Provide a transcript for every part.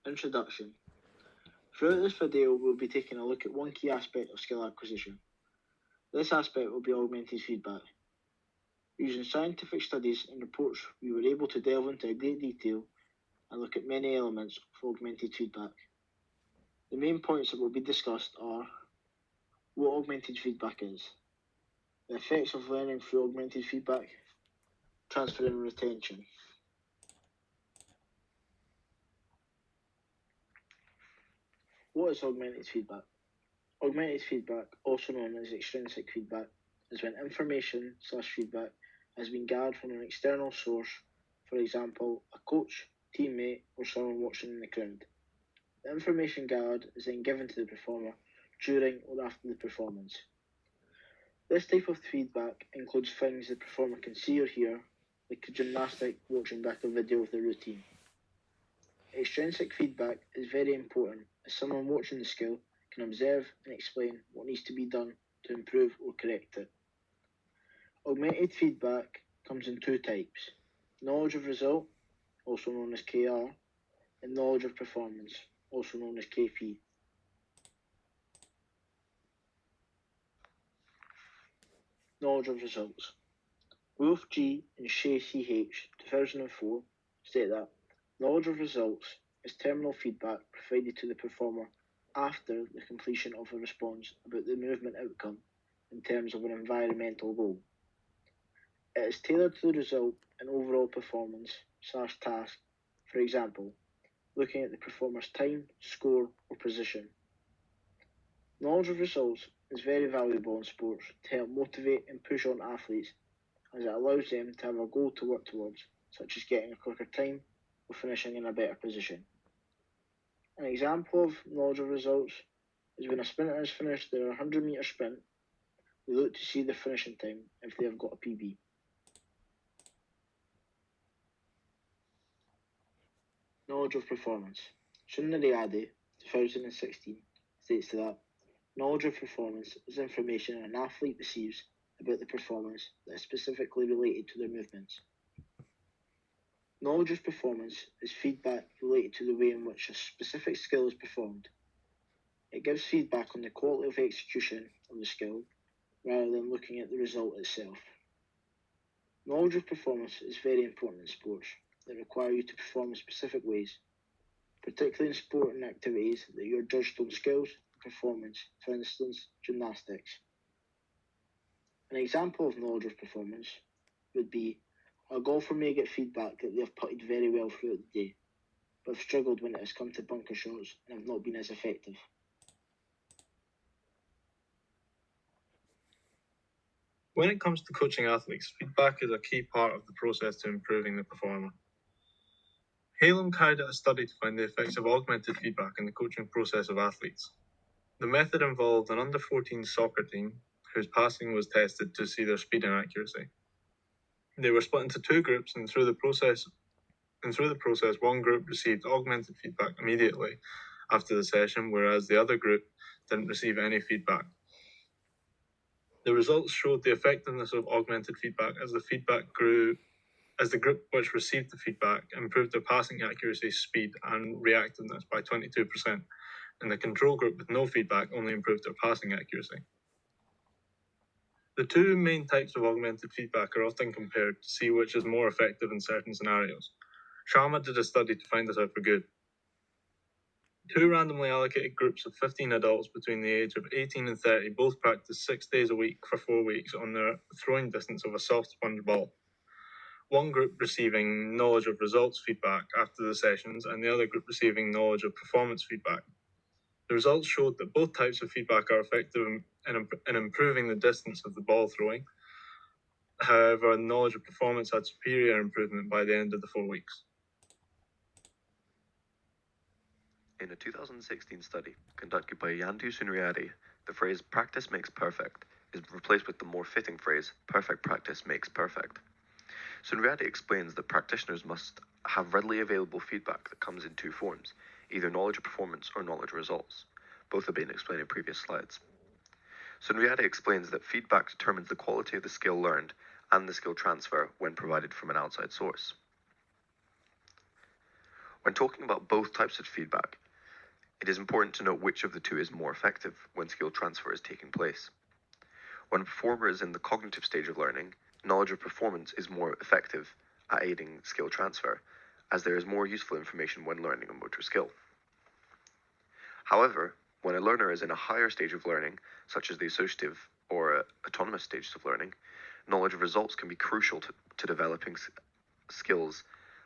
Introduction. Throughout this video, we'll be taking a look at one key aspect of skill acquisition. This aspect will be augmented feedback. Using scientific studies and reports, we were able to delve into great detail and look at many elements of augmented feedback. The main points that will be discussed are what augmented feedback is, the effects of learning through augmented feedback, transfer and retention. What is augmented feedback? Augmented feedback, also known as extrinsic feedback, is when information/feedback has been gathered from an external source, for example, a coach, teammate, or someone watching in the crowd. The information gathered is then given to the performer during or after the performance. This type of feedback includes things the performer can see or hear, like a gymnastic watching back a video of the routine. Extrinsic feedback is very important as someone watching the skill can observe and explain what needs to be done to improve or correct it. Augmented feedback comes in two types: knowledge of result, also known as KR, and knowledge of performance, also known as KP. Knowledge of results. Wolf G and Shea CH 2004 state that knowledge of results is terminal feedback provided to the performer after the completion of a response about the movement outcome in terms of an environmental goal. It is tailored to the result and overall performance/task, for example, looking at the performer's time, score, or position. Knowledge of results is very valuable in sports to help motivate and push on athletes, as it allows them to have a goal to work towards, such as getting a quicker time or finishing in a better position. An example of knowledge of results is when a sprinter has finished their 100-metre sprint, they look to see their finishing time if they have got a PB. Knowledge of performance. Sundaryadi, 2016, states that knowledge of performance is information an athlete receives about the performance that is specifically related to their movements. Knowledge of performance is feedback related to the way in which a specific skill is performed. It gives feedback on the quality of execution of the skill rather than looking at the result itself. Knowledge of performance is very important in sports that require you to perform in specific ways, particularly in sporting activities that you are judged on skills and performance, for instance, gymnastics. An example of knowledge of performance would be a golfer may get feedback that they have putted very well throughout the day, but have struggled when it has come to bunker shots and have not been as effective. When it comes to coaching athletes, feedback is a key part of the process to improving the performer. Calum carried out a study to find the effects of augmented feedback in the coaching process of athletes. The method involved an under-14 soccer team whose passing was tested to see their speed and accuracy. They were split into two groups, and through the process, one group received augmented feedback immediately after the session, whereas the other group didn't receive any feedback. The results showed the effectiveness of augmented feedback as the group which received the feedback improved their passing accuracy, speed, and reactiveness by 22%, and the control group with no feedback only improved their passing accuracy. The two main types of augmented feedback are often compared to see which is more effective in certain scenarios. Sharma did a study to find this out for good. Two randomly allocated groups of 15 adults between the age of 18 and 30 both practiced 6 days a week for 4 weeks on their throwing distance of a soft sponge ball. One group receiving knowledge of results feedback after the sessions, and the other group receiving knowledge of performance feedback. The results showed that both types of feedback are effective in improving the distance of the ball throwing. However, knowledge of performance had superior improvement by the end of the 4 weeks. In a 2016 study conducted by Yandu Sunriadi, the phrase "practice makes perfect" is replaced with the more fitting phrase "perfect practice makes perfect." Sunriadi explains that practitioners must have readily available feedback that comes in two forms, either knowledge of performance or knowledge of results. Both have been explained in previous slides. Sunriadi explains that feedback determines the quality of the skill learned and the skill transfer when provided from an outside source. When talking about both types of feedback, it is important to note which of the two is more effective when skill transfer is taking place. When a performer is in the cognitive stage of learning, knowledge of performance is more effective at aiding skill transfer, as there is more useful information when learning a motor skill. However, when a learner is in a higher stage of learning, such as the associative or autonomous stages of learning, knowledge of results can be crucial to developing skills,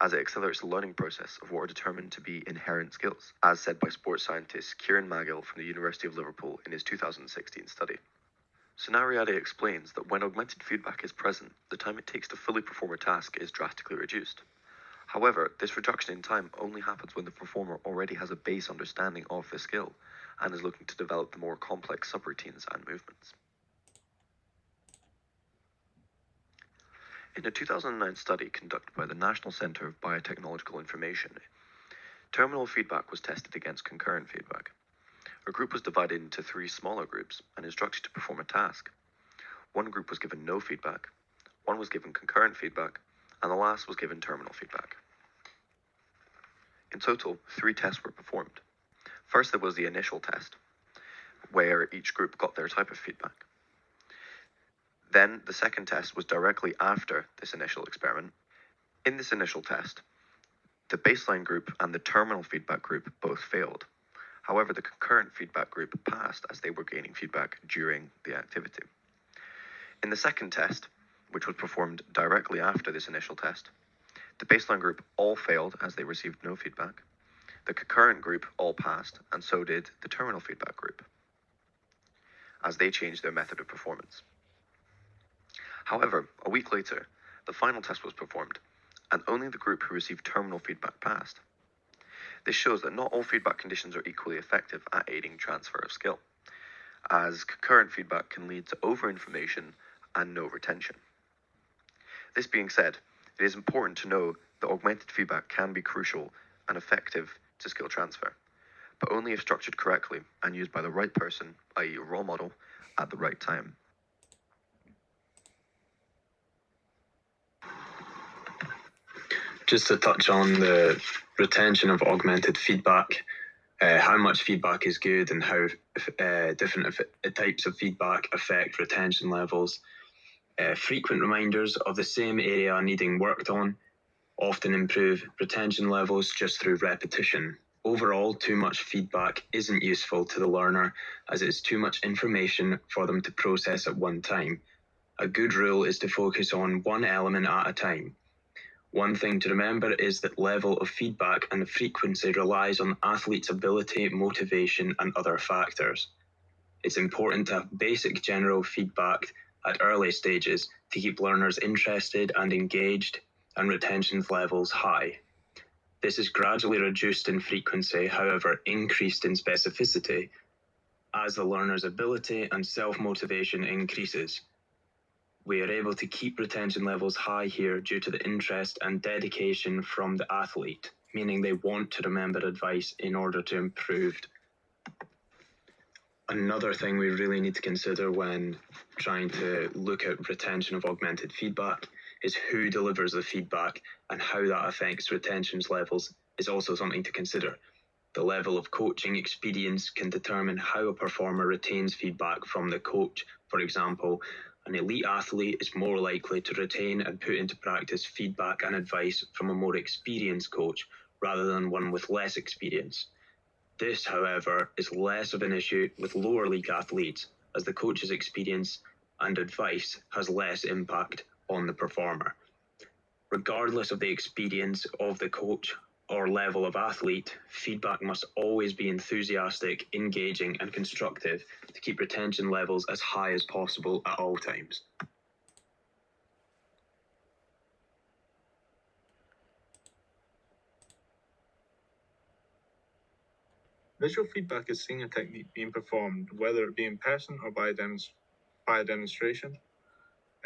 as it accelerates the learning process of what are determined to be inherent skills, as said by sports scientist Kieran Magill from the University of Liverpool in his 2016 study. Scenariade explains that when augmented feedback is present, the time it takes to fully perform a task is drastically reduced. However, this reduction in time only happens when the performer already has a base understanding of the skill and is looking to develop the more complex subroutines and movements. In a 2009 study conducted by the National Centre of Biotechnological Information, terminal feedback was tested against concurrent feedback. A group was divided into 3 smaller groups and instructed to perform a task. One group was given no feedback, one was given concurrent feedback, and the last was given terminal feedback. In total, 3 tests were performed. First, there was the initial test, where each group got their type of feedback. Then, the second test was directly after this initial experiment. In this initial test, the baseline group and the terminal feedback group both failed. However, the concurrent feedback group passed as they were gaining feedback during the activity. In the second test, which was performed directly after this initial test, the baseline group all failed as they received no feedback. The concurrent group all passed, and so did the terminal feedback group, as they changed their method of performance. However, a week later, the final test was performed, and only the group who received terminal feedback passed. This shows that not all feedback conditions are equally effective at aiding transfer of skill, as concurrent feedback can lead to over-information and no retention. This being said, it is important to know that augmented feedback can be crucial and effective to skill transfer, but only if structured correctly and used by the right person, i.e. a role model, at the right time. Just to touch on the retention of augmented feedback, how much feedback is good and how different types of feedback affect retention levels. Frequent reminders of the same area needing worked on often improve retention levels just through repetition. Overall, too much feedback isn't useful to the learner as it's too much information for them to process at one time. A good rule is to focus on one element at a time. One thing to remember is that level of feedback and the frequency relies on athletes' ability, motivation, and other factors. It's important to have basic general feedback at early stages to keep learners interested and engaged and retention levels high. This is gradually reduced in frequency, however increased in specificity as the learner's ability and self-motivation increases. We are able to keep retention levels high here due to the interest and dedication from the athlete, meaning they want to remember advice in order to improve. Another thing we really need to consider when trying to look at retention of augmented feedback is who delivers the feedback and how that affects retention levels is also something to consider. The level of coaching experience can determine how a performer retains feedback from the coach. For example, an elite athlete is more likely to retain and put into practice feedback and advice from a more experienced coach rather than one with less experience. This, however, is less of an issue with lower league athletes, as the coach's experience and advice has less impact on the performer. Regardless of the experience of the coach or level of athlete, feedback must always be enthusiastic, engaging, and constructive to keep retention levels as high as possible at all times. Visual feedback is seeing a technique being performed, whether it be in person or by a demonstration,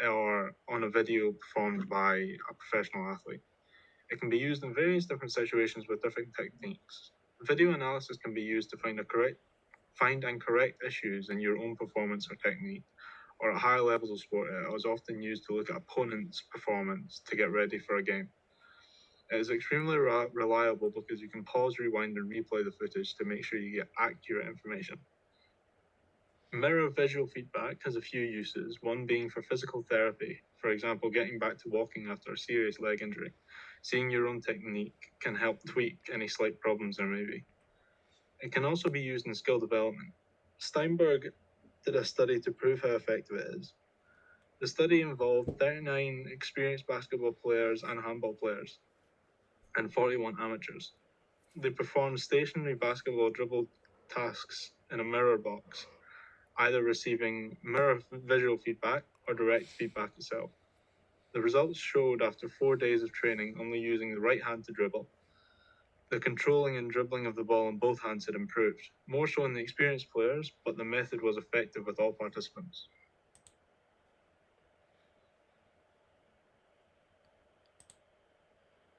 or on a video performed by a professional athlete. It can be used in various different situations with different techniques. Video analysis can be used to find and correct issues in your own performance or technique, or at higher levels of sport, it is often used to look at opponents' performance to get ready for a game. It is extremely reliable because you can pause, rewind, and replay the footage to make sure you get accurate information. Mirror visual feedback has a few uses, one being for physical therapy, for example, getting back to walking after a serious leg injury. Seeing your own technique can help tweak any slight problems there may be. It can also be used in skill development. Steinberg did a study to prove how effective it is. The study involved 39 experienced basketball players and handball players, and 41 amateurs. They performed stationary basketball dribble tasks in a mirror box, either receiving mirror visual feedback or direct feedback itself. The results showed after 4 days of training only using the right hand to dribble, the controlling and dribbling of the ball in both hands had improved, more so in the experienced players, but the method was effective with all participants.